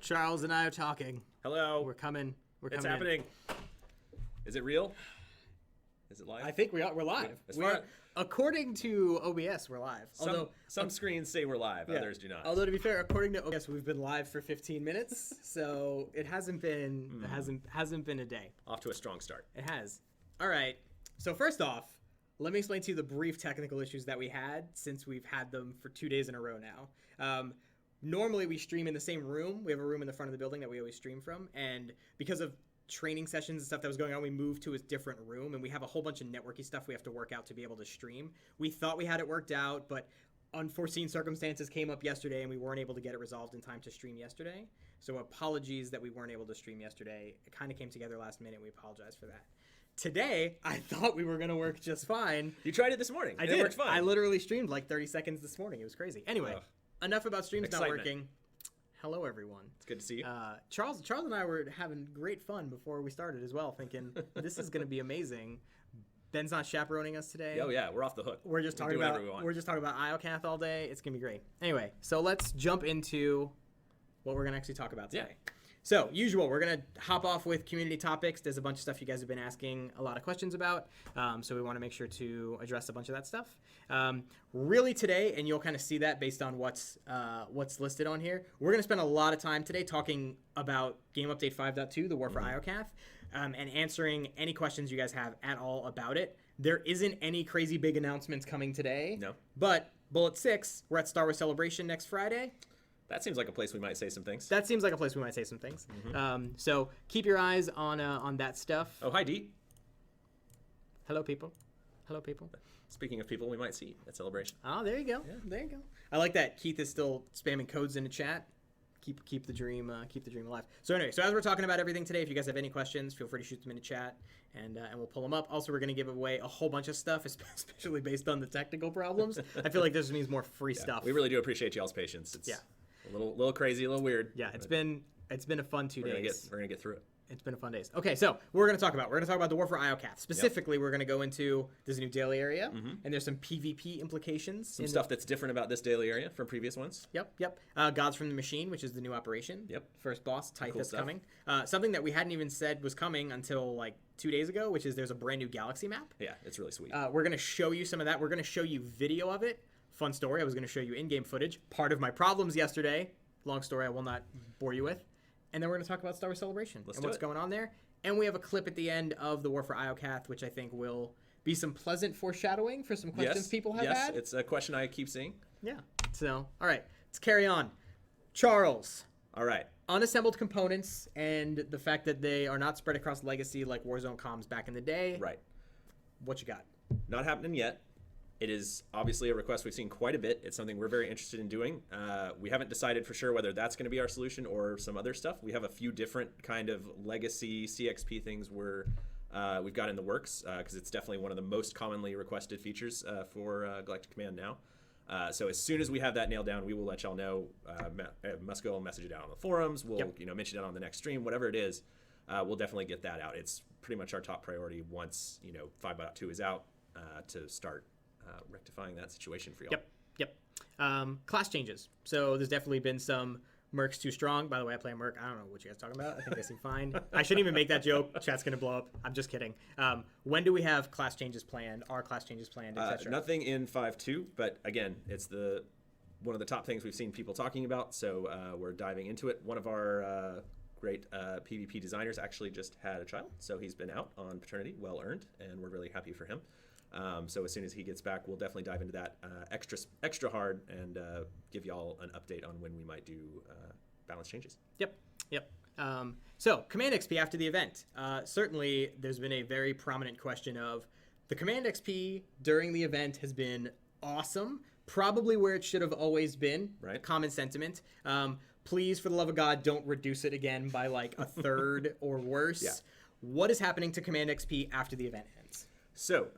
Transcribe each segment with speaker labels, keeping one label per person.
Speaker 1: Charles and I are talking.
Speaker 2: Hello.
Speaker 1: We're coming.
Speaker 2: It's happening. Is it real? Is it live?
Speaker 1: I think we're live. According to OBS, we're live.
Speaker 2: Some screens say we're live, others do not.
Speaker 1: Although to be fair, according to OBS, we've been live for 15 minutes, so it hasn't been hasn't been a day.
Speaker 2: Off to a strong start.
Speaker 1: It has. All right. So first off, let me explain to you the brief technical issues that we had since we've had them for 2 days in a row now. Normally we stream in the same room. We have a room in the front of the building that we always stream from, and because of training sessions and stuff that was going on, we moved to a different room, and we have a whole bunch of networky stuff we have to work out to be able to stream. We thought we had it worked out, but unforeseen circumstances came up yesterday, and we weren't able to get it resolved in time to stream yesterday. So apologies that we weren't able to stream yesterday. It kind of came together last minute, and we apologize for that. Today, I thought we were going to work just fine.
Speaker 2: You tried it this morning.
Speaker 1: I did.
Speaker 2: It worked fine.
Speaker 1: I literally streamed like 30 seconds this morning. It was crazy. Anyway, enough about streams not working. Hello, everyone.
Speaker 2: It's good to see you.
Speaker 1: Charles and I were having great fun before we started as well, thinking this is going to be amazing. Ben's not chaperoning us today.
Speaker 2: Oh yeah, we're off the hook.
Speaker 1: We're just talking about Iokath all day. It's gonna be great. Anyway, so let's jump into what we're gonna actually talk about today. Yeah. So, usual, we're going to hop off with community topics. There's a bunch of stuff you guys have been asking a lot of questions about, so we want to make sure to address a bunch of that stuff. Really today, and you'll kind of see that based on what's listed on here, we're going to spend a lot of time today talking about Game Update 5.2, the War for Iokath, and answering any questions you guys have at all about it. There isn't any crazy big announcements coming today.
Speaker 2: No.
Speaker 1: But Bullet 6, we're at Star Wars Celebration next Friday.
Speaker 2: That seems like a place we might say some things.
Speaker 1: So keep your eyes on that stuff.
Speaker 2: Oh, hi, Dee.
Speaker 1: Hello, people.
Speaker 2: Speaking of people we might see at Celebration.
Speaker 1: Oh, there you go. Yeah. There you go. I like that Keith is still spamming codes in the chat. Keep the dream alive. So anyway, so as we're talking about everything today, if you guys have any questions, feel free to shoot them in the chat, and we'll pull them up. Also, we're going to give away a whole bunch of stuff, especially based on the technical problems. I feel like this means more free stuff.
Speaker 2: We really do appreciate y'all's patience. It's a little crazy, a little weird.
Speaker 1: Yeah, it's been a fun 2 days.
Speaker 2: We're gonna get through it.
Speaker 1: It's been a fun days. Okay, so we're gonna talk about the War for Iokath. Specifically, we're gonna go into this new daily area, and there's some PvP implications.
Speaker 2: Some stuff that's different about this daily area from previous ones.
Speaker 1: Yep. Gods from the Machine, which is the new operation.
Speaker 2: Yep.
Speaker 1: First boss, Tyth is coming. Something that we hadn't even said was coming until like 2 days ago, which is there's a brand new galaxy map.
Speaker 2: Yeah, it's really sweet.
Speaker 1: We're gonna show you some of that. We're gonna show you video of it. Fun story. I was gonna show you in-game footage. Part of my problems yesterday. Long story I will not bore you with. And then we're going to talk about Star Wars Celebration and what's going on there. And we have a clip at the end of the War for Iokath, which I think will be some pleasant foreshadowing for some questions people have had.
Speaker 2: Yes, it's a question I keep seeing.
Speaker 1: Yeah. So, all right, let's carry on. Charles.
Speaker 2: All right.
Speaker 1: Unassembled components and the fact that they are not spread across Legacy like Warzone comms back in the day.
Speaker 2: Right.
Speaker 1: What you got?
Speaker 2: Not happening yet. It is obviously a request we've seen quite a bit. It's something we're very interested in doing. We haven't decided for sure whether that's going to be our solution or some other stuff. We have a few different kind of legacy CXP things we've got in the works because it's definitely one of the most commonly requested features for Galactic Command now. So as soon as we have that nailed down, we will let y'all know. Must go and message it out on the forums. We'll mention it on the next stream, whatever it is. We'll definitely get that out. It's pretty much our top priority once 5.2 is out to start rectifying that situation for y'all.
Speaker 1: Yep. Class changes. So there's definitely been some Mercs too strong. By the way, I play Merc. I don't know what you guys are talking about. I think they seem fine. I shouldn't even make that joke. Chat's going to blow up. I'm just kidding. When do we have class changes planned? Are class changes planned, etc.?
Speaker 2: Nothing in 5.2, but again, it's one of the top things we've seen people talking about, so we're diving into it. One of our great PvP designers actually just had a child, so he's been out on paternity, well earned, and we're really happy for him. So as soon as he gets back, we'll definitely dive into that extra hard and give y'all an update on when we might do balance changes.
Speaker 1: Yep. So Command XP after the event. Certainly, there's been a very prominent question of the Command XP during the event has been awesome, probably where it should have always been.
Speaker 2: Right.
Speaker 1: Common sentiment. Please, for the love of God, don't reduce it again by like a third or worse.
Speaker 2: Yeah.
Speaker 1: What is happening to Command XP after the event ends?
Speaker 2: So,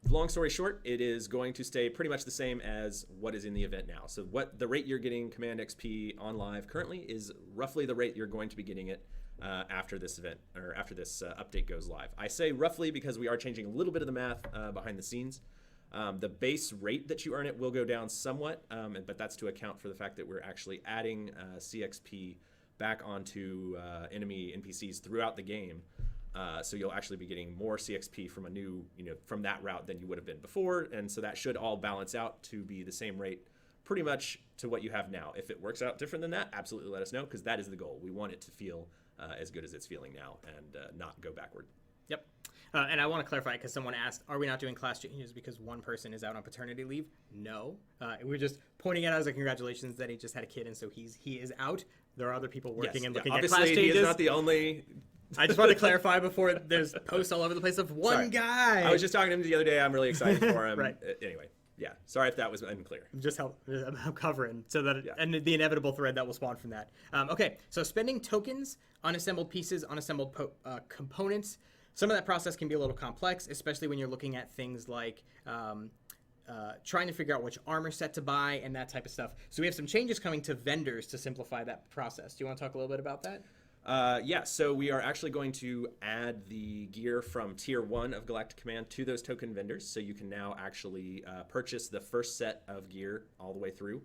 Speaker 2: long story short, it is going to stay pretty much the same as what is in the event now. So what the rate you're getting Command XP on live currently is roughly the rate you're going to be getting it after this event or after this update goes live. I say roughly because we are changing a little bit of the math behind the scenes. The base rate that you earn it will go down somewhat, but that's to account for the fact that we're actually adding CXP back onto enemy NPCs throughout the game. So you'll actually be getting more CXP from from that route than you would have been before, and so that should all balance out to be the same rate pretty much to what you have now. If it works out different than that, absolutely let us know, because that is the goal. We want it to feel as good as it's feeling now and not go backward.
Speaker 1: Yep. And I want to clarify, because someone asked, are we not doing class changes because one person is out on paternity leave? No. We're just pointing it out as a congratulations that he just had a kid, and so he is out. There are other people working and looking at class changes.
Speaker 2: Obviously, he is not the only...
Speaker 1: I just wanted to clarify before there's posts all over the place of one guy.
Speaker 2: I was just talking to him the other day. I'm really excited for him.
Speaker 1: Right.
Speaker 2: Anyway, yeah. Sorry if that was unclear.
Speaker 1: I'm covering so that and the inevitable thread that will spawn from that. Okay, so spending tokens, unassembled pieces, unassembled components. Some of that process can be a little complex, especially when you're looking at things like trying to figure out which armor set to buy and that type of stuff. So we have some changes coming to vendors to simplify that process. Do you want to talk a little bit about that?
Speaker 2: Yeah, so we are actually going to add the gear from Tier 1 of Galactic Command to those token vendors, so you can now actually purchase the first set of gear all the way through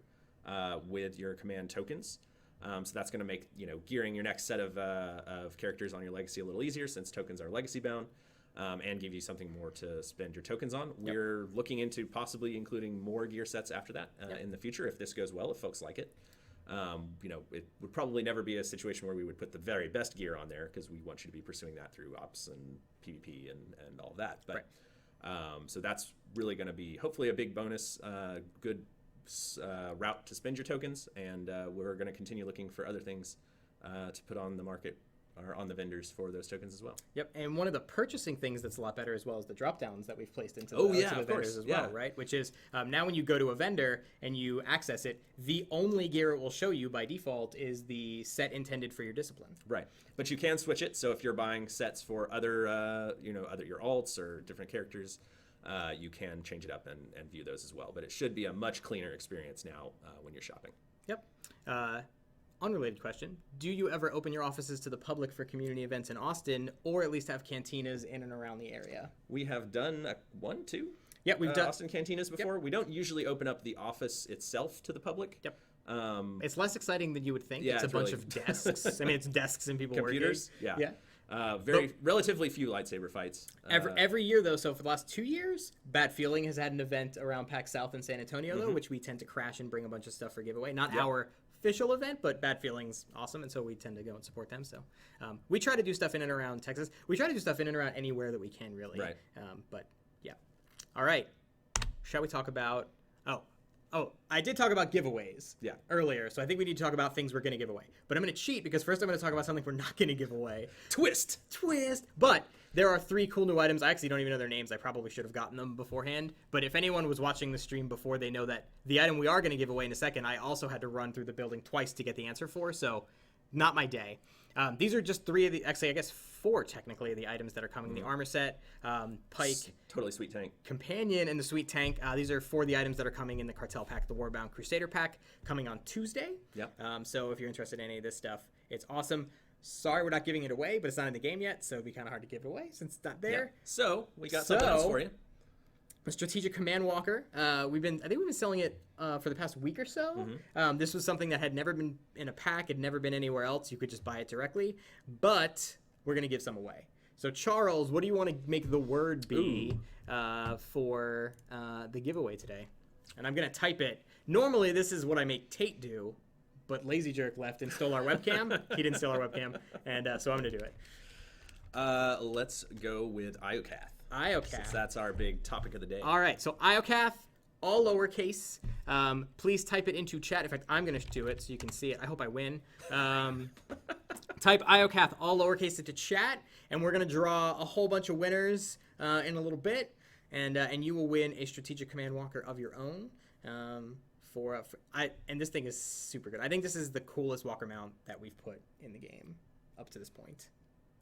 Speaker 2: with your command tokens. So that's going to make gearing your next set of characters on your legacy a little easier, since tokens are legacy bound, and give you something more to spend your tokens on. Yep. We're looking into possibly including more gear sets after that in the future if this goes well, if folks like it. It would probably never be a situation where we would put the very best gear on there, because we want you to be pursuing that through ops and PvP and all of that. But so that's really going to be hopefully a big bonus, good route to spend your tokens, and we're going to continue looking for other things to put on the market or on the vendors for those tokens as well.
Speaker 1: Yep, and one of the purchasing things that's a lot better as well is the drop downs that we've placed into
Speaker 2: the
Speaker 1: vendors as well, right? Which is now when you go to a vendor and you access it, the only gear it will show you by default is the set intended for your discipline.
Speaker 2: Right, but you can switch it. So if you're buying sets for other your alts or different characters, you can change it up and view those as well. But it should be a much cleaner experience now when you're shopping.
Speaker 1: Yep. Unrelated question. Do you ever open your offices to the public for community events in Austin, or at least have cantinas in and around the area?
Speaker 2: We have done two
Speaker 1: we've done
Speaker 2: Austin cantinas before. Yep. We don't usually open up the office itself to the public.
Speaker 1: Yep. It's less exciting than you would think.
Speaker 2: Yeah,
Speaker 1: it's a bunch of desks. I mean, it's desks and people
Speaker 2: computers.
Speaker 1: Working.
Speaker 2: Yeah. Relatively few lightsaber fights.
Speaker 1: Every year, though, so for the last 2 years, Bad Feeling has had an event around PAX South in San Antonio, though, which we tend to crash and bring a bunch of stuff for giveaway. Not our official event, but Bad Feeling's awesome, and so we tend to go and support them. So we try to do stuff in and around Texas. We try to do stuff in and around anywhere that we can, really.
Speaker 2: Right.
Speaker 1: But yeah. All right. Shall we talk about... Oh, I did talk about giveaways earlier, so I think we need to talk about things we're going to give away. But I'm going to cheat, because first I'm going to talk about something we're not going to give away.
Speaker 2: Twist!
Speaker 1: But there are 3 cool new items. I actually don't even know their names. I probably should have gotten them beforehand. But if anyone was watching the stream before, they know that the item we are going to give away in a second, I also had to run through the building twice to get the answer for, so not my day. These are just 3 of the... Actually, I guess 4 technically of the items that are coming in the armor set. Pike,
Speaker 2: totally sweet tank,
Speaker 1: Companion, and the sweet tank. These are 4 of the items that are coming in the cartel pack, the Warbound Crusader pack, coming on Tuesday.
Speaker 2: Yep.
Speaker 1: So if you're interested in any of this stuff, it's awesome. Sorry we're not giving it away, but it's not in the game yet, so it'd be kind of hard to give it away since it's not there.
Speaker 2: Yeah. So we got something else for you.
Speaker 1: A Strategic Command Walker. I think we've been selling it for the past week or so. This was something that had never been in a pack, had never been anywhere else. You could just buy it directly, but we're going to give some away. So Charles, what do you want to make the word be for the giveaway today? And I'm going to type it. Normally this is what I make Tate do, but Lazy Jerk left and stole our webcam. He didn't steal our webcam, and so I'm going to do it.
Speaker 2: Let's go with Iokath.
Speaker 1: Iokath.
Speaker 2: That's our big topic of the day.
Speaker 1: All right, so Iokath, all lowercase. Please type it into chat. In fact, I'm going to do it so you can see it. I hope I win. Type Iokath, all lowercase, into chat, and we're going to draw a whole bunch of winners in a little bit, and you will win a Strategic Command Walker of your own. And this thing is super good. I think this is the coolest walker mount that we've put in the game up to this point,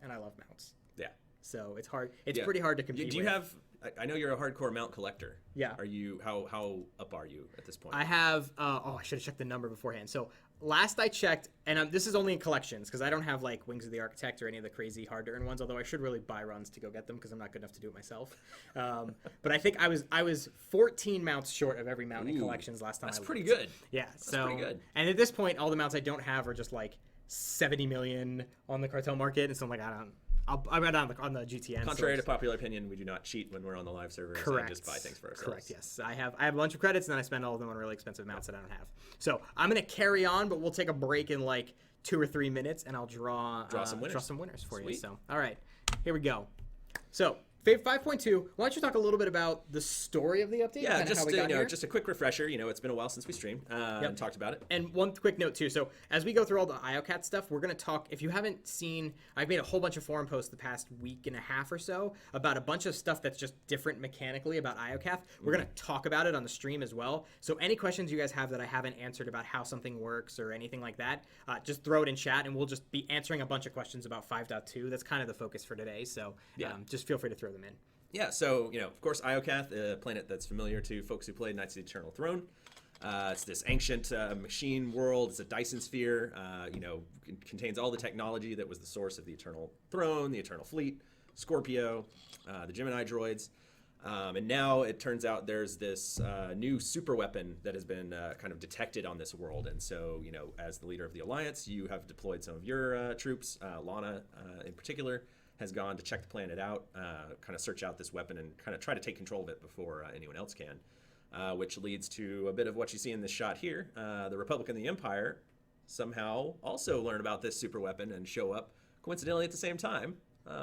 Speaker 1: and I love mounts.
Speaker 2: Yeah.
Speaker 1: So it's hard. It's
Speaker 2: Yeah.
Speaker 1: pretty hard to compete.
Speaker 2: Do you
Speaker 1: with.
Speaker 2: have? I know you're a hardcore mount collector.
Speaker 1: Yeah.
Speaker 2: Are you? How up are you at this point?
Speaker 1: I have. I should have checked the number beforehand. So last I checked, and this is only in collections because I don't have like Wings of the Architect or any of the crazy hard to earn ones. Although I should really buy runs to go get them because I'm not good enough to do it myself. But I think I was 14 mounts short of every mount in collections last time.
Speaker 2: That's
Speaker 1: I
Speaker 2: pretty
Speaker 1: looked.
Speaker 2: good.
Speaker 1: Yeah,
Speaker 2: That's pretty good.
Speaker 1: And at this point, all the mounts I don't have are just like 70 million on the cartel market, and so I'm like, I'm not on the GTN.
Speaker 2: Contrary to popular opinion, we do not cheat when we're on the live servers.
Speaker 1: Correct.
Speaker 2: And just buy things for ourselves.
Speaker 1: Correct. Yes, I have a bunch of credits, and then I spend all of them on really expensive mounts that I don't have. So I'm gonna carry on, but we'll take a break in like 2 or 3 minutes, and I'll draw some winners for you. So all right, here we go. So 5.2. Why don't you talk a little bit about the story of the update?
Speaker 2: Yeah,
Speaker 1: and
Speaker 2: just
Speaker 1: here?
Speaker 2: just a quick refresher. It's been a while since we streamed and talked about it.
Speaker 1: And one quick note too. So as we go through all the Iokath stuff, we're going to talk. If you haven't seen, I've made a whole bunch of forum posts the past week and a half or so about a bunch of stuff that's just different mechanically about Iokath. We're going to talk about it on the stream as well. So any questions you guys have that I haven't answered about how something works or anything like that, just throw it in chat, and we'll just be answering a bunch of questions about 5.2. That's kind of the focus for today. So just feel free to throw them in.
Speaker 2: Yeah, so, of course, Iokath, a planet that's familiar to folks who played Knights of the Eternal Throne. It's this ancient machine world. It's a Dyson sphere. Contains all the technology that was the source of the Eternal Throne, the Eternal Fleet, Scorpio, the Gemini droids. And now it turns out there's this new super weapon that has been kind of detected on this world. And so, as the leader of the Alliance, you have deployed some of your troops, Lana in particular, has gone to check the planet out, kind of search out this weapon and kind of try to take control of it before anyone else can, which leads to a bit of what you see in this shot here. The Republic and the Empire somehow also learn about this super weapon and show up coincidentally at the same time.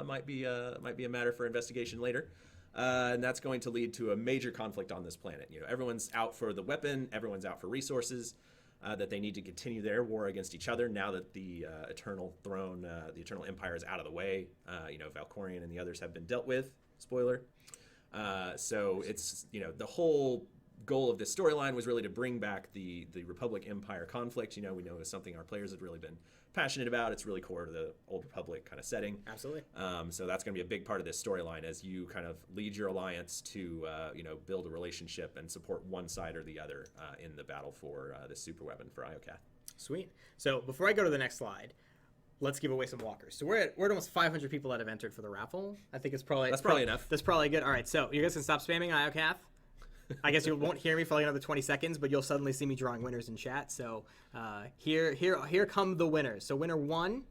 Speaker 2: Might be a matter for investigation later. And that's going to lead to a major conflict on this planet. Everyone's out for the weapon, everyone's out for resources. That they need to continue their war against each other now that the Eternal Throne, the Eternal Empire is out of the way. Valkorion and the others have been dealt with. Spoiler. So it's, the whole goal of this storyline was really to bring back the Republic Empire conflict. We know it's something our players have really been passionate about. It's really core to the Old Republic kind of setting.
Speaker 1: Absolutely.
Speaker 2: So that's going to be a big part of this storyline as you kind of lead your alliance to, build a relationship and support one side or the other in the battle for this super weapon for Iokath.
Speaker 1: Sweet. So before I go to the next slide, let's give away some walkers. So we're at almost 500 people that have entered for the raffle. I think that's probably
Speaker 2: enough.
Speaker 1: That's probably good. All right, so you guys can stop spamming Iokath. I guess you won't hear me for like another 20 seconds, but you'll suddenly see me drawing winners in chat. So here come the winners. So winner 1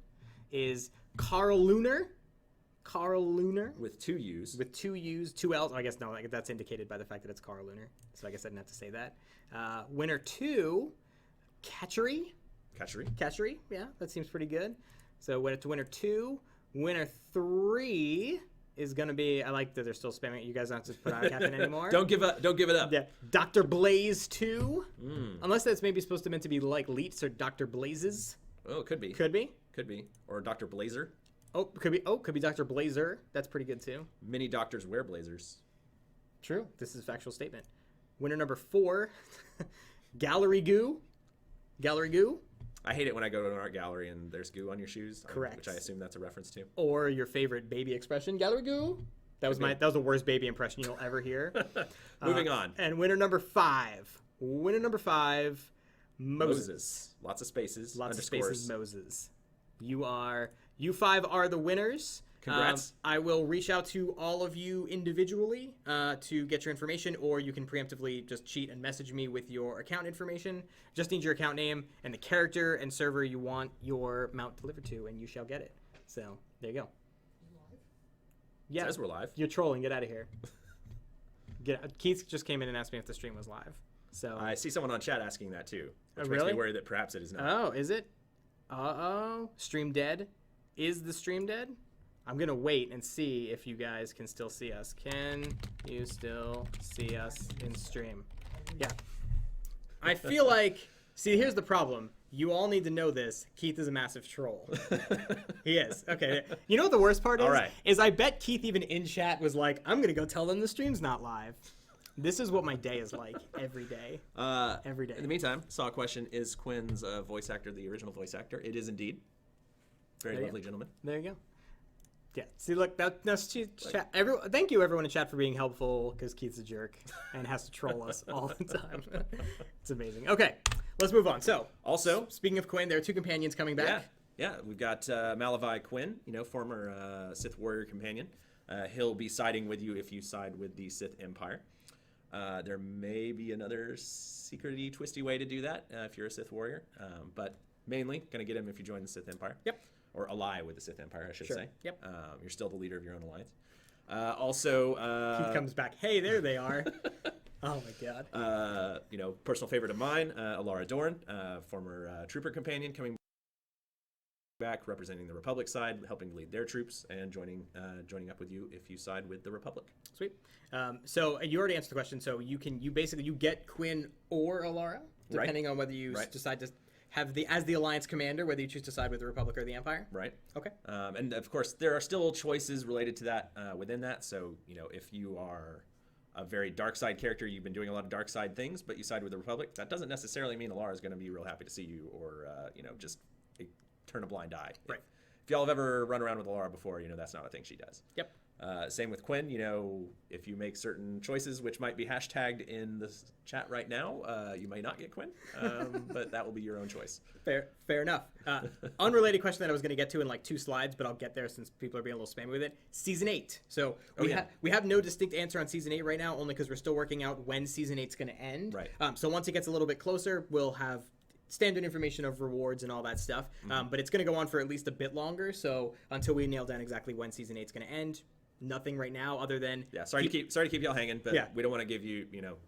Speaker 1: is Carl Lunar.
Speaker 2: With 2 U's.
Speaker 1: With 2 U's, 2 L's. I guess no, that's indicated by the fact that it's Carl Lunar. So I guess I didn't have to say that. Winner 2, Catchery. Yeah, that seems pretty good. So winner 2. Winner 3 is going to be, I like that they're still spamming it. You guys don't have to put Iokath in anymore.
Speaker 2: Don't give it up.
Speaker 1: Yeah. Dr. Blaze 2. Unless that's maybe supposed to meant to be like Leets or Dr. Blazes.
Speaker 2: Oh, it could be.
Speaker 1: Could be.
Speaker 2: Or Dr. Blazer.
Speaker 1: Could be Dr. Blazer. That's pretty good too.
Speaker 2: Many doctors wear blazers.
Speaker 1: True. This is a factual statement. Winner number 4, Gallery Goo.
Speaker 2: I hate it when I go to an art gallery and there's goo on your shoes.
Speaker 1: Correct.
Speaker 2: Which I assume that's a reference to.
Speaker 1: Or your favorite baby expression, Gallery Goo. That was the worst baby impression you'll ever hear.
Speaker 2: Moving on.
Speaker 1: And winner number 5, Moses.
Speaker 2: Lots of spaces.
Speaker 1: Moses. You 5 are the winners.
Speaker 2: Congrats.
Speaker 1: I will reach out to all of you individually to get your information, or you can preemptively just cheat and message me with your account information. Just need your account name and the character and server you want your mount delivered to, and you shall get it. So there you go. Yeah,
Speaker 2: it says we're live.
Speaker 1: You're trolling. Get out of here. Keith just came in and asked me if the stream was live. So
Speaker 2: I see someone on chat asking that too, which
Speaker 1: really?
Speaker 2: makes me worry that perhaps it is not.
Speaker 1: Oh, is it? Stream dead? Is the stream dead? I'm going to wait and see if you guys can still see us. Can you still see us in stream? Yeah. I feel like, see, here's the problem. You all need to know this. Keith is a massive troll. He is. Okay. You know what the worst part is?
Speaker 2: All right.
Speaker 1: Is I bet Keith even in chat was like, I'm going to go tell them the stream's not live. This is what my day is like every day. Every day.
Speaker 2: In the meantime, saw a question, is Quinn's voice actor the original voice actor? It is indeed. Very lovely gentleman.
Speaker 1: There you go. Yeah. See, look, that's chat. Thank you, everyone in chat, for being helpful, because Keith's a jerk and has to troll us all the time. It's amazing. Okay, let's move on. So,
Speaker 2: Also,
Speaker 1: speaking of Quinn, there are 2 companions coming back.
Speaker 2: Yeah, we've got Malavai Quinn, former Sith warrior companion. He'll be siding with you if you side with the Sith Empire. There may be another secret-y, twisty way to do that if you're a Sith warrior, but mainly going to get him if you join the Sith Empire.
Speaker 1: Yep.
Speaker 2: Or ally with the Sith Empire, I should say.
Speaker 1: Yep.
Speaker 2: You're still the leader of your own alliance. Also,
Speaker 1: Keith comes back. Hey, there they are. Oh my god.
Speaker 2: Personal favorite of mine, Elara Dorn, former trooper companion, coming back representing the Republic side, helping lead their troops, and joining up with you if you side with the Republic.
Speaker 1: Sweet. So you already answered the question. So you get Quinn or Elara, depending on whether you decide to have as the Alliance commander, whether you choose to side with the Republic or the Empire.
Speaker 2: Right.
Speaker 1: Okay.
Speaker 2: And of course, there are still choices related to that within that. So if you are a very dark side character, you've been doing a lot of dark side things, but you side with the Republic, that doesn't necessarily mean Elara is going to be real happy to see you, or just turn a blind eye.
Speaker 1: Right.
Speaker 2: If y'all have ever run around with Elara before, that's not a thing she does.
Speaker 1: Yep.
Speaker 2: Same with Quinn. If you make certain choices, which might be hashtagged in the chat right now, you may not get Quinn, but that will be your own choice.
Speaker 1: Fair enough. Unrelated question that I was going to get to in like 2 slides, but I'll get there since people are being a little spammy with it. Season 8. So we have no distinct answer on Season 8 right now, only because we're still working out when Season 8's going to end.
Speaker 2: Right.
Speaker 1: So once it gets a little bit closer, we'll have standard information of rewards and all that stuff. But it's going to go on for at least a bit longer. So until we nail down exactly when Season 8's going to end, nothing right now other than
Speaker 2: sorry to keep y'all hanging, but we don't want to give you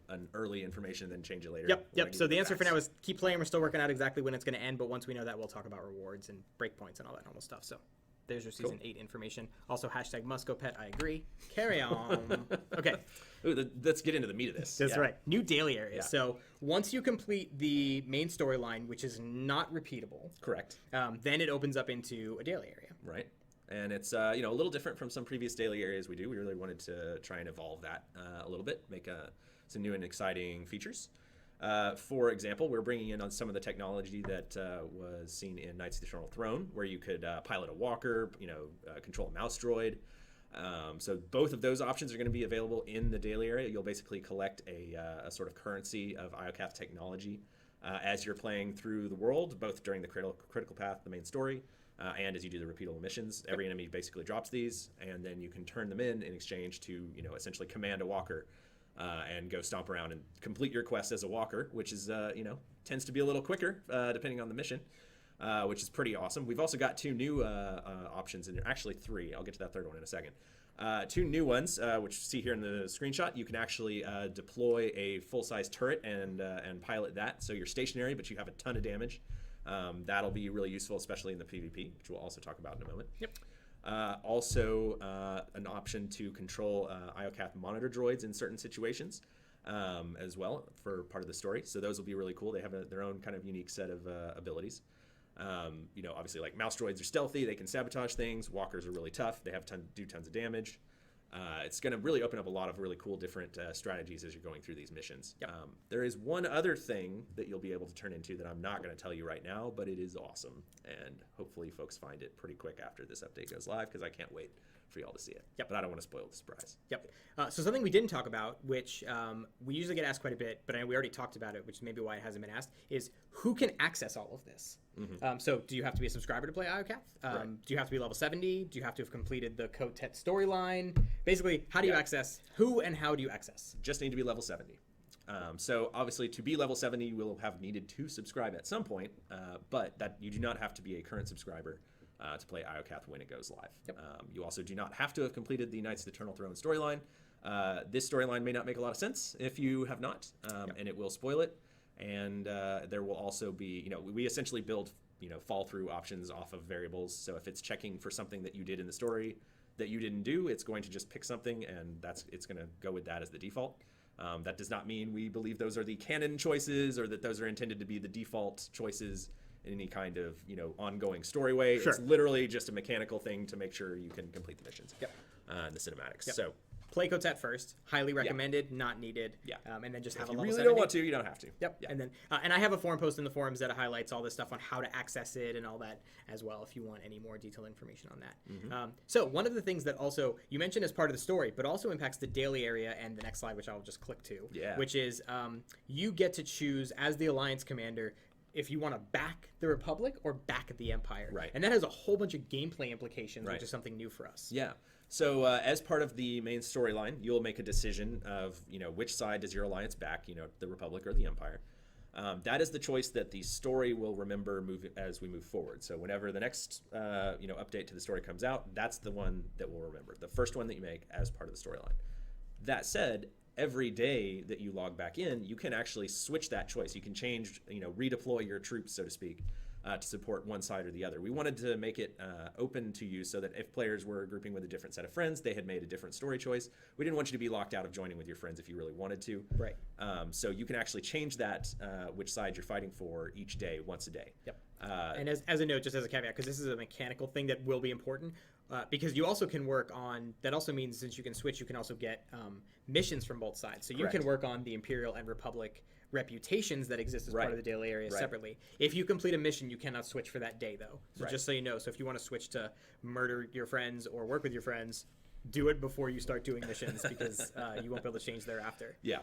Speaker 2: an early information and then change it later.
Speaker 1: Yep. So the answer for now is keep playing. We're still working out exactly when it's going to end, but once we know that, we'll talk about rewards and breakpoints and all that normal stuff. So there's your Season 8 information. Also hashtag Muscopet. I agree. Carry on. Okay.
Speaker 2: Ooh, let's get into the meat of this.
Speaker 1: That's right. New daily areas. Yeah. So once you complete the main storyline, which is not repeatable,
Speaker 2: correct,
Speaker 1: then it opens up into a daily area.
Speaker 2: Right. And it's a little different from some previous daily areas we do. We really wanted to try and evolve that a little bit, make some new and exciting features. For example, we're bringing in on some of the technology that was seen in Knights of the Eternal Throne, where you could pilot a walker, control a mouse droid. So both of those options are going to be available in the daily area. You'll basically collect a sort of currency of Iokath technology as you're playing through the world, both during the critical path, the main story, and as you do the repeatable missions. Every enemy basically drops these, and then you can turn them in exchange to essentially command a walker and go stomp around and complete your quest as a walker, which is tends to be a little quicker depending on the mission, which is pretty awesome. We've also got 2 new options in there, actually 3. I'll get to that third one in a second. 2 new ones, which you see here in the screenshot. You can actually deploy a full-size turret and pilot that, so you're stationary, but you have a ton of damage. That'll be really useful, especially in the PvP, which we'll also talk about in a moment.
Speaker 1: Yep.
Speaker 2: Also, an option to control Iokath monitor droids in certain situations as well for part of the story. So those will be really cool. They have their own kind of unique set of abilities. Obviously, like mouse droids are stealthy. They can sabotage things. Walkers are really tough. They have do tons of damage. It's going to really open up a lot of really cool different strategies as you're going through these missions.
Speaker 1: Yep.
Speaker 2: There is one other thing that you'll be able to turn into that I'm not going to tell you right now, but it is awesome. And hopefully folks find it pretty quick after this update goes live, because I can't wait for y'all to see it.
Speaker 1: Yep.
Speaker 2: But I don't want to spoil the surprise.
Speaker 1: Yep. So something we didn't talk about, which we usually get asked quite a bit, but we already talked about it, which is maybe why it hasn't been asked, is who can access all of this? Mm-hmm. So do you have to be a subscriber to play Iokath? Right. Do you have to be level 70? Do you have to have completed the Kotet storyline? Basically, how do you access? Who and how do you access?
Speaker 2: Just need to be level 70. So obviously, to be level 70, you will have needed to subscribe at some point, but that you do not have to be a current subscriber to play Iokath when it goes live.
Speaker 1: Yep.
Speaker 2: You also do not have to have completed the Knights of the Eternal Throne storyline. This storyline may not make a lot of sense if you have not, and it will spoil it. And there will also be, we essentially build, fall-through options off of variables. So if it's checking for something that you did in the story that you didn't do, it's going to just pick something, and it's going to go with that as the default. That does not mean we believe those are the canon choices or that those are intended to be the default choices in any kind of, ongoing story way. Sure. It's literally just a mechanical thing to make sure you can complete the missions.
Speaker 1: Yep.
Speaker 2: And the cinematics.
Speaker 1: Yep.
Speaker 2: So
Speaker 1: play Kotet first. Highly recommended, not needed.
Speaker 2: Yeah.
Speaker 1: And then just
Speaker 2: If
Speaker 1: have a
Speaker 2: you
Speaker 1: level
Speaker 2: really
Speaker 1: 70.
Speaker 2: don't want to, you don't have to.
Speaker 1: Yep.
Speaker 2: Yeah.
Speaker 1: And then and I have a forum post in the forums that highlights all this stuff on how to access it and all that as well if you want any more detailed information on that. So one of the things that also you mentioned as part of the story, but also impacts the daily area and the next slide, which I'll just click to, which is you get to choose as the Alliance commander if you want to back the Republic or back the Empire.
Speaker 2: Right.
Speaker 1: And that has a whole bunch of gameplay implications, which is something new for us.
Speaker 2: Yeah. So as part of the main storyline, you'll make a decision of, which side does your alliance back, the Republic or the Empire. That is the choice that the story will remember as we move forward. So whenever the next, update to the story comes out, that's the one that we'll remember, the first one that you make as part of the storyline. That said, every day that you log back in, you can actually switch that choice. You can change, redeploy your troops, so to speak, to support one side or the other. We wanted to make it open to you so that if players were grouping with a different set of friends, they had made a different story choice. We didn't want you to be locked out of joining with your friends if you really wanted to.
Speaker 1: Right.
Speaker 2: So you can actually change that, which side you're fighting for each day, once a day.
Speaker 1: Yep. And as a note, just as a caveat, because this is a mechanical thing that will be important, because you also can work on, that also means since you can switch, you can also get missions from both sides. So you can work on the Imperial and Republic reputations that exist as part of the daily area separately. If you complete a mission, you cannot switch for that day, though. So just so you know, so if you want to switch to murder your friends or work with your friends, do it before you start doing missions because you won't be able to change thereafter.
Speaker 2: Yeah.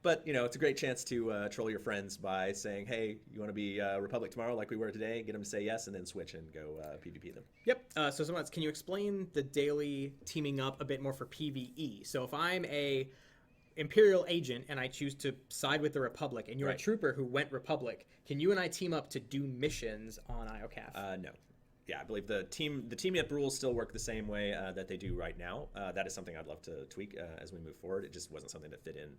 Speaker 2: But, it's a great chance to troll your friends by saying, hey, you want to be Republic tomorrow like we were today? Get them to say yes and then switch and go PvP them.
Speaker 1: Yep. So someone else, can you explain the daily teaming up a bit more for PvE? So if I'm a Imperial agent and I choose to side with the Republic and you're a trooper who went Republic, can you and I team up to do missions on Iokath?
Speaker 2: No. Yeah, I believe the team up rules still work the same way that they do right now. That is something I'd love to tweak as we move forward. It just wasn't something that fit in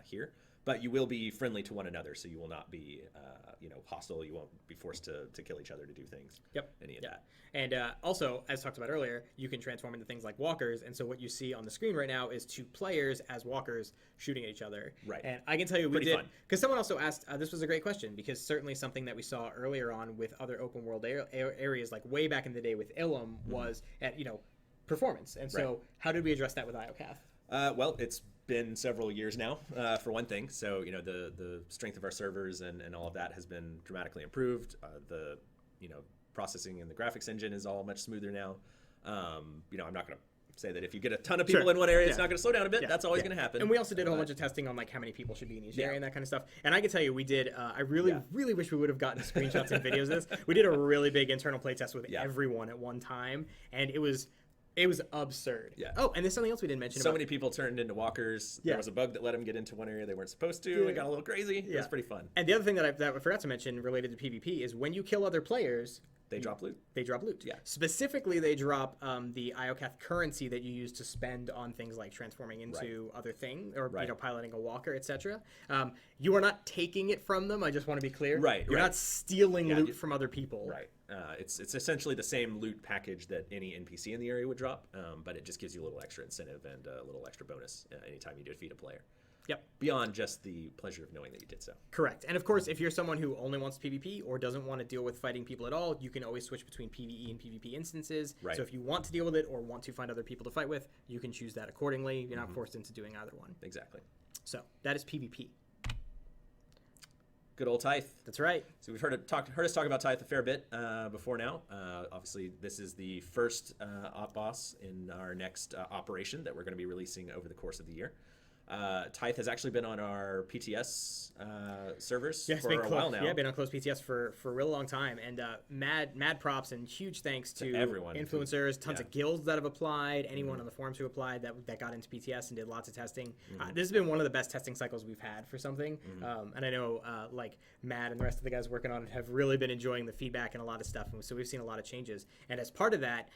Speaker 2: here. But you will be friendly to one another, so you will not be hostile. You won't be forced to kill each other to do things.
Speaker 1: Yep.
Speaker 2: Any of that.
Speaker 1: And also, as talked about earlier, you can transform into things like walkers. And so what you see on the screen right now is two players as walkers shooting at each other.
Speaker 2: Right.
Speaker 1: And I can tell you we
Speaker 2: Pretty
Speaker 1: did,
Speaker 2: fun.
Speaker 1: because someone also asked, this was a great question, because certainly something that we saw earlier on with other open world areas, like way back in the day with Ilum, was at, performance. And so how did we address that with Iokath?
Speaker 2: Well, it's been several years now, for one thing. So, the strength of our servers and all of that has been dramatically improved. The processing in the graphics engine is all much smoother now. I'm not going to say that if you get a ton of people in one area, it's not going to slow down a bit. That's always going to happen.
Speaker 1: And we also did a whole bunch of testing on like how many people should be in each area and that kind of stuff. And I can tell you, we did. I really wish we would have gotten screenshots and videos of this. We did a really big internal playtest with everyone at one time, and it was absurd. Yeah. Oh, and there's something else we didn't mention.
Speaker 2: So many people turned into walkers. There was a bug that let them get into one area they weren't supposed to. It got a little crazy. It was pretty fun.
Speaker 1: And the other thing that I forgot to mention related to PvP is when you kill other players,
Speaker 2: they drop loot.
Speaker 1: They drop loot.
Speaker 2: Yeah.
Speaker 1: Specifically, they drop the Iokath currency that you use to spend on things like transforming into other things or piloting a walker, etc. You are not taking it from them. I just want to be clear.
Speaker 2: Right.
Speaker 1: You're not stealing loot from other people.
Speaker 2: Right. It's essentially the same loot package that any NPC in the area would drop, but it just gives you a little extra incentive and a little extra bonus anytime you defeat a player.
Speaker 1: Yep.
Speaker 2: Beyond just the pleasure of knowing that you did so.
Speaker 1: Correct. And of course, if you're someone who only wants PvP or doesn't want to deal with fighting people at all, you can always switch between PvE and PvP instances.
Speaker 2: Right.
Speaker 1: So if you want to deal with it or want to find other people to fight with, you can choose that accordingly. You're not forced into doing either one.
Speaker 2: Exactly.
Speaker 1: So that is PvP.
Speaker 2: Good old Tyth.
Speaker 1: That's right.
Speaker 2: So we've heard us talk about Tyth a fair bit before now. Obviously, this is the first op boss in our next operation that we're going to be releasing over the course of the year. Tyth has actually been on our PTS servers for a while now.
Speaker 1: Yeah, been on closed PTS for a real long time. And mad props and huge thanks to
Speaker 2: everyone,
Speaker 1: influencers, tons of guilds that have applied, anyone on the forums who applied that got into PTS and did lots of testing. This has been one of the best testing cycles we've had for something. And I know like Matt and the rest of the guys working on it have really been enjoying the feedback and a lot of stuff. And so we've seen a lot of changes. And as part of that,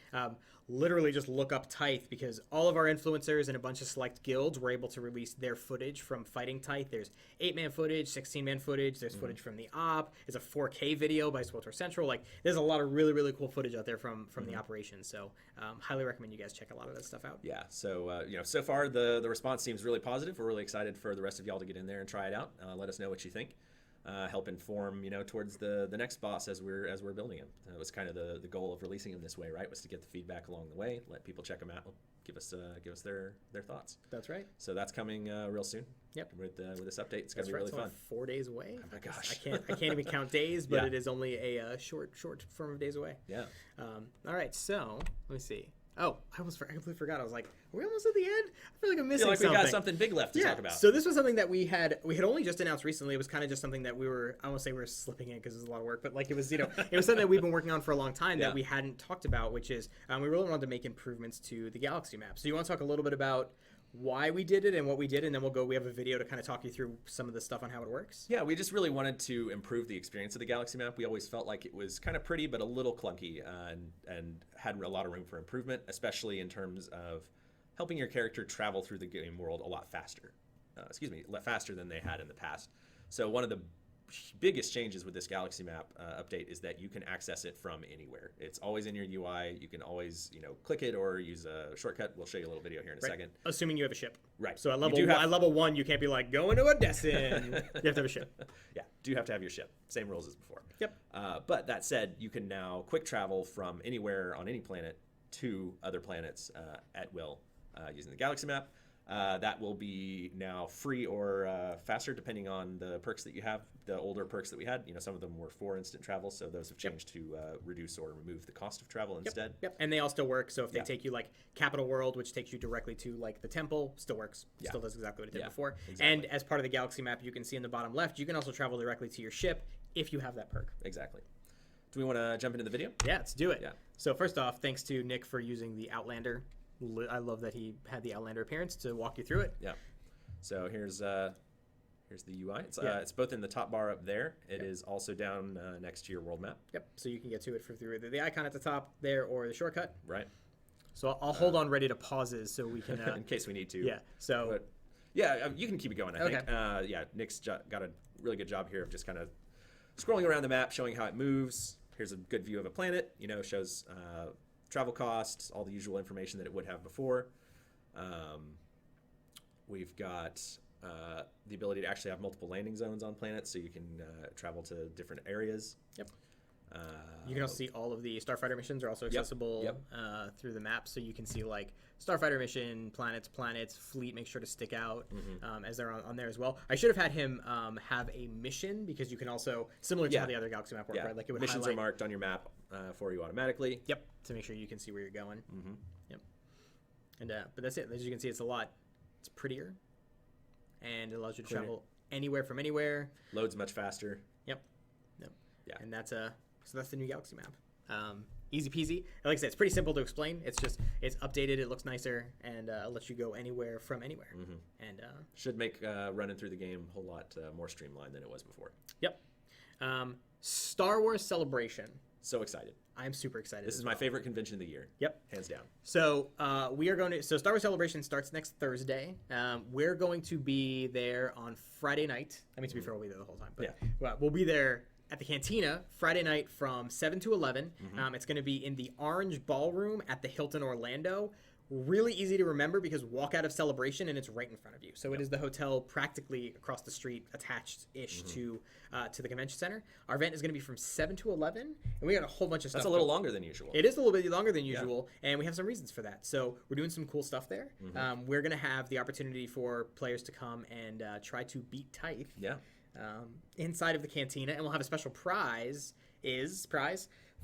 Speaker 1: literally just look up Tyth because all of our influencers and a bunch of select guilds were able to release their footage from fighting Tyth. There's 8-man footage, 16-man footage, there's footage from the op, there's a 4K video by SWTOR Central. Like there's a lot of really, really cool footage out there from the operation. So highly recommend you guys check a lot of that stuff out.
Speaker 2: Yeah, so so far the response seems really positive. We're really excited for the rest of y'all to get in there and try it out. Let us know what you think. help inform, towards the next boss as we're building him. That was kind of the goal of releasing him this way, right? Was to get the feedback along the way, let people check him out, give us their thoughts.
Speaker 1: That's right.
Speaker 2: So that's coming real soon.
Speaker 1: Yep.
Speaker 2: With this update, it's gonna be
Speaker 1: right.
Speaker 2: really
Speaker 1: It's
Speaker 2: fun.
Speaker 1: only 4 days away.
Speaker 2: Oh my gosh.
Speaker 1: I can't even count days, but
Speaker 2: Yeah.
Speaker 1: it is only a short form of days away.
Speaker 2: Yeah.
Speaker 1: All right. So let me see. Oh, I completely forgot. I was like, are we almost at the end? I feel like I'm
Speaker 2: I
Speaker 1: missing
Speaker 2: feel like
Speaker 1: something.
Speaker 2: we got something big left to talk about.
Speaker 1: So this was something that we had only just announced recently. It was kind of just something that I won't say we were slipping in because it was a lot of work, but like it was, it was something that we've been working on for a long time that we hadn't talked about, which is we really wanted to make improvements to the galaxy map. So you want to talk a little bit about why we did it and what we did, and then we have a video to kind of talk you through some of the stuff on how it works.
Speaker 2: Yeah, we just really wanted to improve the experience of the galaxy map. We always felt like it was kind of pretty, but a little clunky, and had a lot of room for improvement, especially in terms of helping your character travel through the game world a lot faster. Faster than they had in the past. So one of the biggest changes with this galaxy map update is that you can access it from anywhere. It's always in your UI. You can always, click it or use a shortcut. We'll show you a little video here in a second.
Speaker 1: Assuming you have a ship.
Speaker 2: Right.
Speaker 1: So at level 1, you can't be like, going to Odessin. You have to have a ship.
Speaker 2: Yeah, do have to have your ship. Same rules as before.
Speaker 1: Yep.
Speaker 2: But that said, you can now quick travel from anywhere on any planet to other planets at will using the galaxy map. That will be now free or faster depending on the perks that you have. The older perks that we had, some of them were for instant travel, so those have changed to reduce or remove the cost of travel instead.
Speaker 1: Yep, and they all still work. So if they take you like Capital World, which takes you directly to like the temple, still works.
Speaker 2: Yeah.
Speaker 1: Still does exactly what it did before.
Speaker 2: Exactly.
Speaker 1: And as part of the galaxy map, you can see in the bottom left, you can also travel directly to your ship if you have that perk.
Speaker 2: Exactly. Do we want to jump into the video?
Speaker 1: Yeah, let's do it.
Speaker 2: Yeah.
Speaker 1: So first off, thanks to Nick for using the Outlander. I love that he had the Outlander appearance to walk you through it.
Speaker 2: Yeah. So here's the UI. It's both in the top bar up there. It is also down next to your world map.
Speaker 1: Yep. So you can get to it through either the icon at the top there or the shortcut.
Speaker 2: Right.
Speaker 1: So I'll hold on ready to pauses so we can.
Speaker 2: In case we need to.
Speaker 1: Yeah. So.
Speaker 2: But, you can keep it going, I think. Nick's got a really good job here of just kind of scrolling around the map, showing how it moves. Here's a good view of a planet. Shows travel costs, all the usual information that it would have before. We've got the ability to actually have multiple landing zones on planets, so you can travel to different areas.
Speaker 1: Yep. You can also see all of the Starfighter missions are also accessible through the map, so you can see like Starfighter mission, planets, fleet. Make sure to stick out as they're on there as well. I should have had him have a mission because you can also similar to how the other Galaxy map work, right? Like it would
Speaker 2: missions
Speaker 1: highlight...
Speaker 2: are marked on your map for you automatically.
Speaker 1: Yep, to make sure you can see where you're going. Yep. And but that's it. As you can see, it's prettier, and it allows you to travel anywhere from anywhere.
Speaker 2: Loads much faster.
Speaker 1: Yep.
Speaker 2: Yeah.
Speaker 1: And that's the new Galaxy map. Easy peasy. Like I said, it's pretty simple to explain. It's updated. It looks nicer and lets you go anywhere from anywhere. And
Speaker 2: should make running through the game a whole lot more streamlined than it was before.
Speaker 1: Yep. Star Wars Celebration.
Speaker 2: So excited.
Speaker 1: I'm super excited.
Speaker 2: This is my favorite convention of the year.
Speaker 1: Yep.
Speaker 2: Hands down.
Speaker 1: So so Star Wars Celebration starts next Thursday. We're going to be there on Friday night. I mean, to be fair, we'll be there the whole time. But we'll be there at the Cantina Friday night from 7 to 11. It's going to be in the Orange Ballroom at the Hilton Orlando. Really easy to remember because walk out of Celebration and it's right in front of you. So it is the hotel practically across the street, attached-ish to the convention center. Our event is going to be from 7 to 11, and we got a whole bunch of stuff.
Speaker 2: That's a little longer than usual.
Speaker 1: It is a little bit longer than usual, and we have some reasons for that. So we're doing some cool stuff there. We're going to have the opportunity for players to come and try to beat Tyth. Inside of the Cantina, and we'll have a special prize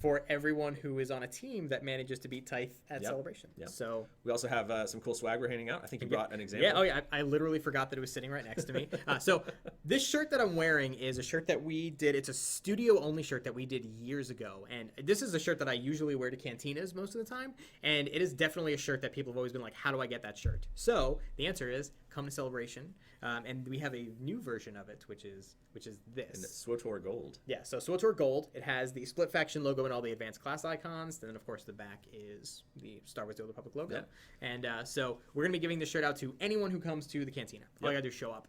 Speaker 1: for everyone who is on a team that manages to beat Tyth at Celebration. So
Speaker 2: we also have some cool swag we're handing out. I think you brought an example.
Speaker 1: Yeah, I literally forgot that it was sitting right next to me. So this shirt that I'm wearing is a shirt that we did. It's a studio-only shirt that we did years ago, and this is a shirt that I usually wear to cantinas most of the time, and it is definitely a shirt that people have always been like, how do I get that shirt? So the answer is come to Celebration, and we have a new version of it, which is this.
Speaker 2: And it's SWTOR Gold.
Speaker 1: Yeah, so SWTOR Gold. It has the Split Faction logo and all the advanced class icons. And then, of course, the back is the Star Wars: The Old Republic logo. And so we're going to be giving this shirt out to anyone who comes to the Cantina. All you got to do is show up.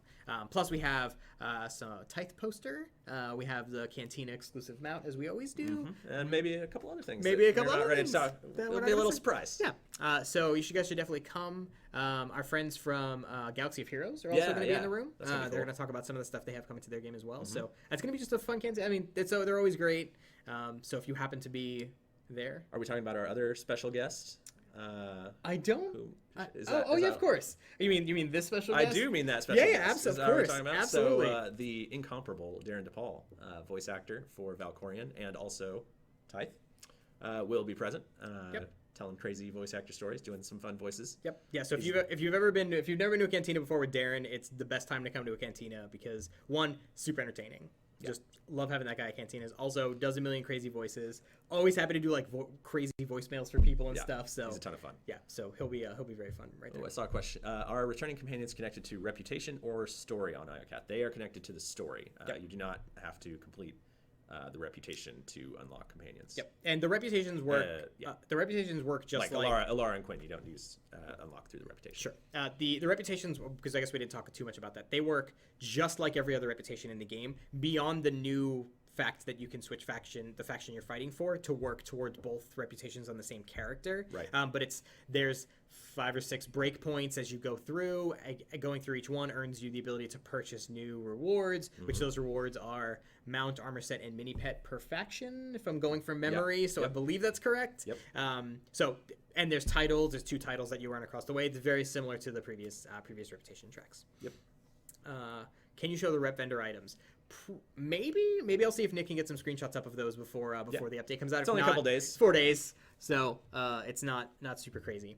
Speaker 1: Plus, we have some Tyth poster. We have the Cantina exclusive mount, as we always do.
Speaker 2: And maybe a couple other things.
Speaker 1: Maybe a couple
Speaker 2: we're not
Speaker 1: other
Speaker 2: ready
Speaker 1: things
Speaker 2: to talk.
Speaker 1: that
Speaker 2: It'll
Speaker 1: we're
Speaker 2: be a
Speaker 1: not
Speaker 2: little
Speaker 1: gonna say.
Speaker 2: surprise.
Speaker 1: Yeah. So you guys should definitely come. Our friends from Galaxy of Heroes are also going to be in the room.
Speaker 2: That's gonna be
Speaker 1: They're
Speaker 2: cool.
Speaker 1: going to talk about some of the stuff they have coming to their game as well. So it's going to be just a fun Cantina. I mean, they're always great. So if you happen to be there.
Speaker 2: Are we talking about our other special guest?
Speaker 1: I don't.
Speaker 2: Who is
Speaker 1: Yeah,
Speaker 2: that?
Speaker 1: of course. You mean this special
Speaker 2: I
Speaker 1: guest?
Speaker 2: do mean that special
Speaker 1: Yeah,
Speaker 2: guest.
Speaker 1: of
Speaker 2: Is that what we're
Speaker 1: course.
Speaker 2: talking about?
Speaker 1: Absolutely.
Speaker 2: So the incomparable Darren DePaul, voice actor for VULKK and also Tyth, will be present. Telling crazy voice actor stories, doing some fun voices.
Speaker 1: Yep. Yeah. So if you've never been to a cantina before with Darren, it's the best time to come to a cantina because one, super entertaining. Just love having that guy at cantinas. Also, does a million crazy voices. Always happy to do like crazy voicemails for people and stuff. So
Speaker 2: he's a ton of fun.
Speaker 1: Yeah. So he'll be very fun right there.
Speaker 2: I saw a question. Are returning companions connected to reputation or story on Iokath? They are connected to the story. You do not have to complete the reputation to unlock companions.
Speaker 1: Yep. And the reputations work. The reputations work just like
Speaker 2: Elara and Quinn. You don't use unlock through the reputation.
Speaker 1: Sure. The reputations, because I guess we didn't talk too much about that. They work just like every other reputation in the game, beyond the new fact that you can switch the faction you're fighting for, to work towards both reputations on the same character.
Speaker 2: Right.
Speaker 1: But there's 5 or 6 breakpoints as you go through. Going through each one earns you the ability to purchase new rewards, which those rewards are mount, armor set, and mini pet per faction, if I'm going from memory. So I believe that's correct.
Speaker 2: Yep.
Speaker 1: And there's titles. There's 2 titles that you run across the way. It's very similar to the previous reputation tracks.
Speaker 2: Yep.
Speaker 1: Can you show the rep vendor items? Maybe I'll see if Nick can get some screenshots up of those before the update comes out.
Speaker 2: It's only a couple days.
Speaker 1: It's 4 days, so it's not super crazy.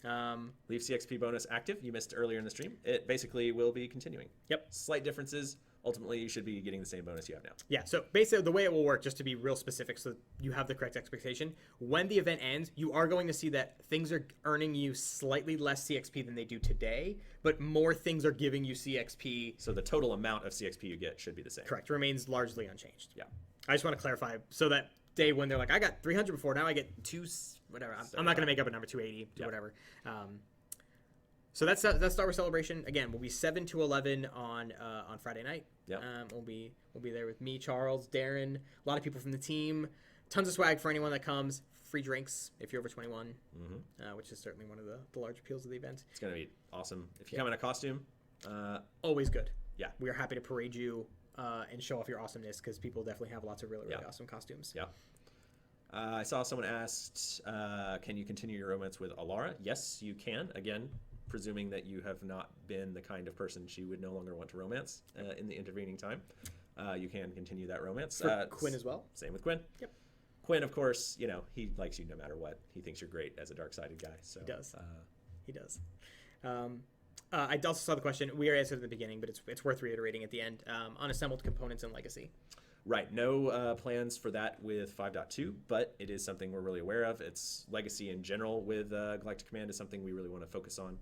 Speaker 2: Leave CXP bonus active. You missed earlier in the stream. It basically will be continuing.
Speaker 1: Yep.
Speaker 2: Slight differences. Ultimately, you should be getting the same bonus you have now.
Speaker 1: Yeah, so basically the way it will work, just to be real specific so you have the correct expectation, when the event ends, you are going to see that things are earning you slightly less CXP than they do today, but more things are giving you CXP.
Speaker 2: So the total amount of CXP you get should be the same.
Speaker 1: Correct, remains largely unchanged.
Speaker 2: Yeah.
Speaker 1: I just want to clarify, so that day when they're like, I got 300 before, now I get whatever. I'm not going to make up a number, 280, whatever. So that's Star Wars Celebration. Again, we'll be 7 to 11 on Friday night.
Speaker 2: Yeah.
Speaker 1: We'll be there with me, Charles, Darren, a lot of people from the team. Tons of swag for anyone that comes. Free drinks if you're over 21, which is certainly one of the large appeals of the event.
Speaker 2: It's going to be awesome. If you come in a costume.
Speaker 1: Always good.
Speaker 2: Yeah.
Speaker 1: We are happy to parade you and show off your awesomeness because people definitely have lots of really awesome costumes.
Speaker 2: Yeah. I saw someone asked, can you continue your romance with Elara? Yes, you can. Again, presuming that you have not been the kind of person she would no longer want to romance in the intervening time. You can continue that romance.
Speaker 1: For Quinn as well?
Speaker 2: Same with Quinn.
Speaker 1: Yep.
Speaker 2: Quinn, of course, he likes you no matter what. He thinks you're great as a dark-sided guy. So
Speaker 1: he does. He does. I also saw the question. We already answered at the beginning, but it's worth reiterating at the end. Unassembled components and legacy.
Speaker 2: Right. No plans for that with 5.2, but it is something we're really aware of. It's legacy in general with Galactic Command is something we really want to focus on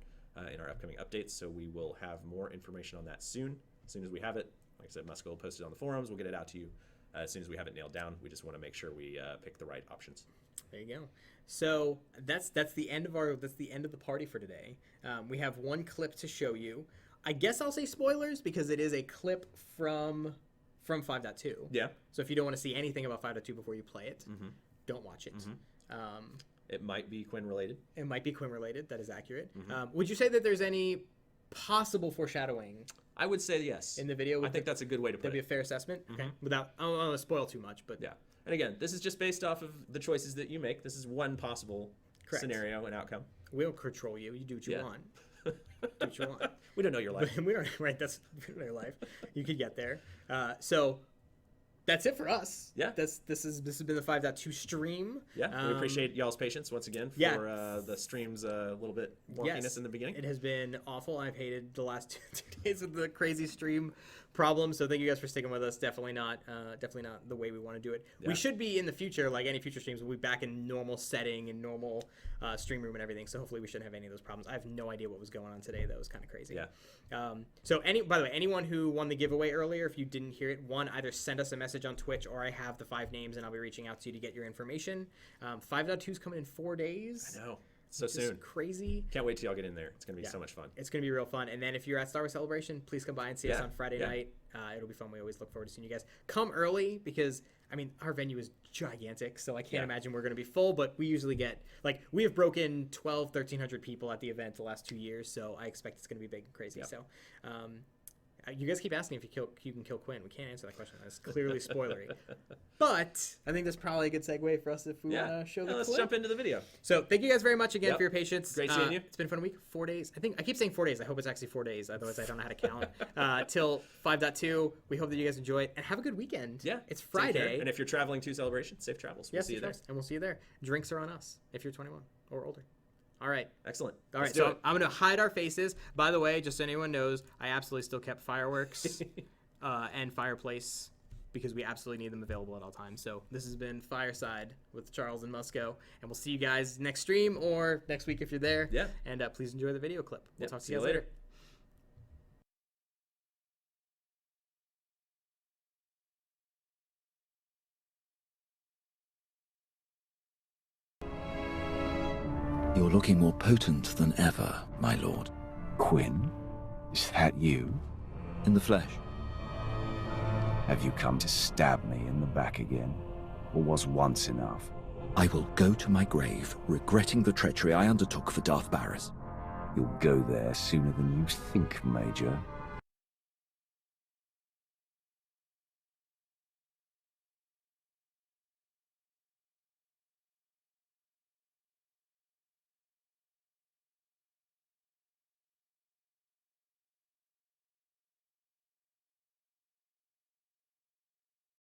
Speaker 2: in our upcoming updates. So we will have more information on that soon. As soon as we have it, like I said, Musk will post it on the forums. We'll get it out to you as soon as we have it nailed down. We just want to make sure we pick the right options.
Speaker 1: There you go. So that's the end of the party for today. We have one clip to show you. I guess I'll say spoilers because it is a clip from 5.2.
Speaker 2: Yeah.
Speaker 1: So if you don't want to see anything about 5.2 before you play it, don't watch it.
Speaker 2: It might be Quinn related.
Speaker 1: It might be Quinn related. That is accurate. Would you say that there's any possible foreshadowing?
Speaker 2: I would say yes.
Speaker 1: In the video?
Speaker 2: I think that's a good way to put it.
Speaker 1: That'd be a fair assessment? Okay. Without, I don't want to spoil too much, but...
Speaker 2: Yeah. And again, this is just based off of the choices that you make. This is one possible scenario and outcome.
Speaker 1: We don't control you. You do what you want. Do what you want.
Speaker 2: We don't know your life.
Speaker 1: We don't, right, that's your life. You could get there. So that's it for us.
Speaker 2: Yeah.
Speaker 1: This has been the 5.2 stream.
Speaker 2: Yeah. We appreciate y'all's patience once again for the stream's a little bit wonkiness in the beginning.
Speaker 1: It has been awful. I've hated the last 2 days of the crazy stream problem. So thank you guys for sticking with us. Definitely not the way we want to do it. Yeah. We should be in the future, like any future streams, we'll be back in normal setting and normal stream room and everything. So hopefully we shouldn't have any of those problems. I have no idea what was going on today. That was kind of crazy.
Speaker 2: Yeah.
Speaker 1: So by the way, anyone who won the giveaway earlier, if you didn't hear it, either send us a message on Twitch or I have the 5 names and I'll be reaching out to you to get your information. 5.2 is coming in 4 days.
Speaker 2: I know. So
Speaker 1: which is
Speaker 2: soon.
Speaker 1: crazy.
Speaker 2: Can't wait till y'all get in there. It's going to be so much fun.
Speaker 1: It's going to be real fun. And then if you're at Star Wars Celebration, please come by and see us on Friday night. It'll be fun. We always look forward to seeing you guys. Come early because, I mean, our venue is gigantic, so I can't imagine we're going to be full, but we usually get, like, we have broken 1,300 people at the event the last 2 years, so I expect it's going to be big and crazy. So, you guys keep asking if you can kill Quinn. We can't answer that question. That's clearly spoilery. But I think that's probably a good segue for us if we want to show the
Speaker 2: Let's
Speaker 1: clip.
Speaker 2: jump into the video.
Speaker 1: So thank you guys very much again for your patience.
Speaker 2: Great seeing you.
Speaker 1: It's been a fun week. 4 days. I keep saying 4 days. I hope it's actually 4 days. Otherwise, I don't know how to count. Till 5.2. We hope that you guys enjoy it and have a good weekend.
Speaker 2: Yeah.
Speaker 1: It's Friday.
Speaker 2: And if you're traveling to Celebration, safe travels. We'll see you there.
Speaker 1: And we'll see you there. Drinks are on us if you're 21 or older. All right.
Speaker 2: Excellent.
Speaker 1: All right. So I'm going to hide our faces. By the way, just so anyone knows, I absolutely still kept fireworks and fireplace because we absolutely need them available at all times. So this has been Fireside with Charles and Musco. And we'll see you guys next stream or next week if you're there.
Speaker 2: Yeah.
Speaker 1: And please enjoy the video clip. We'll talk to you guys later.
Speaker 3: You're looking more potent than ever, my lord.
Speaker 4: Quinn? Is that you?
Speaker 3: In the flesh.
Speaker 4: Have you come to stab me in the back again? Or was once enough?
Speaker 3: I will go to my grave, regretting the treachery I undertook for Darth Barris.
Speaker 4: You'll go there sooner than you think, Major.